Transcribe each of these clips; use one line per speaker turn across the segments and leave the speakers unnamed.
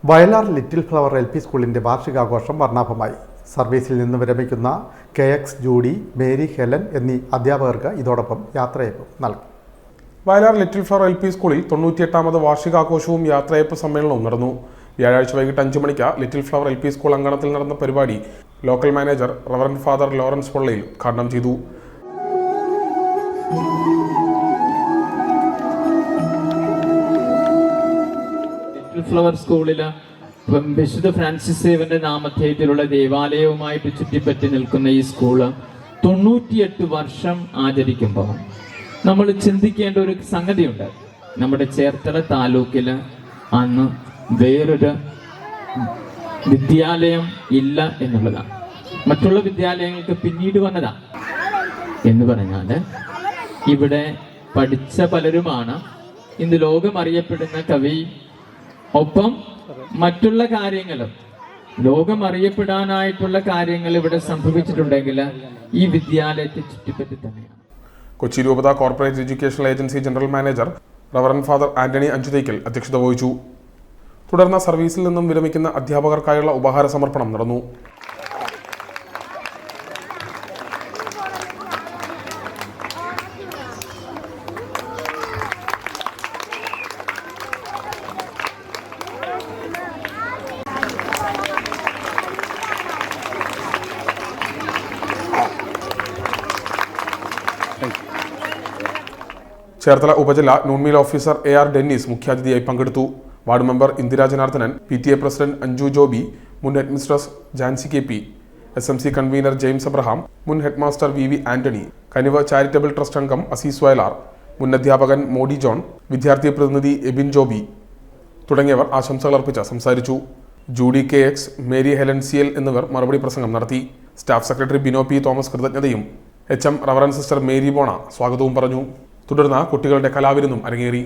Vayalar little flower LP സ്കൂളിൻ്റെ വാർഷികാഘോഷം വർണ്ണാഭമായി. സർവീസിൽ നിന്ന് വിരമിക്കുന്ന KX ജൂഡി, മേരി ഹെലൻ എന്നീ അധ്യാപകർക്ക് ഇതോടൊപ്പം യാത്രയയപ്പ് നൽകി.
വയലാർ ലിറ്റിൽ ഫ്ലവർ LP സ്കൂളിൽ 98ാമത് വാർഷികാഘോഷവും യാത്രയയപ്പ് സമ്മേളനവും നടന്നു. വ്യാഴാഴ്ച വൈകിട്ട് 5 മണിക്ക് ലിറ്റിൽ ഫ്ലവർ LP സ്കൂൾ അങ്കണത്തിൽ നടന്ന പരിപാടി local manager reverend father Lawrence Pollayil ഉദ്ഘാടനം ചെയ്തു.
ലിറ്റിൽ ഫ്ലവർ സ്കൂളില് വിശുദ്ധ ഫ്രാൻസിസ് സേവന്റെ നാമധേയത്തിലുള്ള ദേവാലയവുമായിട്ട് ചുറ്റിപ്പറ്റി നിൽക്കുന്ന ഈ സ്കൂള് 98 വർഷം ആചരിക്കുമ്പോൾ നമ്മൾ ചിന്തിക്കേണ്ട ഒരു സംഗതിയുണ്ട്. നമ്മുടെ ചേർത്തല താലൂക്കില് അന്ന് വേറൊരു വിദ്യാലയം ഇല്ല എന്നുള്ളതാണ്. മറ്റുള്ള വിദ്യാലയങ്ങൾക്ക് പിന്നീട് വന്നതാ എന്ന് പറഞ്ഞാല് ഇവിടെ പഠിച്ച പലരുമാണ് ഇന്ന് ലോകം അറിയപ്പെടുന്ന കവി. ഒപ്പം മറ്റുള്ള കാര്യങ്ങളും ലോകം അറിയപ്പെടാനായിട്ടുള്ള കാര്യങ്ങൾ ഇവിടെ സംഭവിച്ചിട്ടുണ്ടെങ്കിൽ ഈ വിദ്യാലയത്തെ ചുറ്റിപ്പറ്റി തന്നെയാണ്.
കൊച്ചി രൂപത corporate educational agency general manager reverend father Antony Anchuthaikkal അധ്യക്ഷത വഹിച്ചു. തുടർന്ന് സർവീസിൽ നിന്നും വിരമിക്കുന്ന അധ്യാപകർക്കായുള്ള ഉപഹാര സമർപ്പണം നടന്നു. ചേർത്തല ഉപജില്ല നൂൺമീൽ ഓഫീസർ AR ഡെന്നീസ് മുഖ്യാതിഥിയായി പങ്കെടുത്തു. Ward member Indira Janardhanan, PTA president Anju Joby, മുൻ headmistress Jancy KP, SMC convener James Abraham, മുൻ headmaster VV Antony, Kanivu charitable trust അംഗം അസീസ് വയലാർ, മുൻ അധ്യാപകൻ മോഡി ജോൺ, വിദ്യാർത്ഥി പ്രതിനിധി എബിൻ ജോബി തുടങ്ങിയവർ ആശംസകൾ അർപ്പിച്ച് സംസാരിച്ചു. Judy KX, Mary Helen CL എന്നിവർ മറുപടി പ്രസംഗം നടത്തി. Staff secretary Bino P Thomas കൃതജ്ഞതയും HM reverend sister Mary Bona സ്വാഗതവും പറഞ്ഞു. തുടർന്ന് കുട്ടികളുടെ കലാവിരുന്നും അരങ്ങേറി.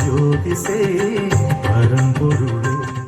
ज्योति से परम पुरुष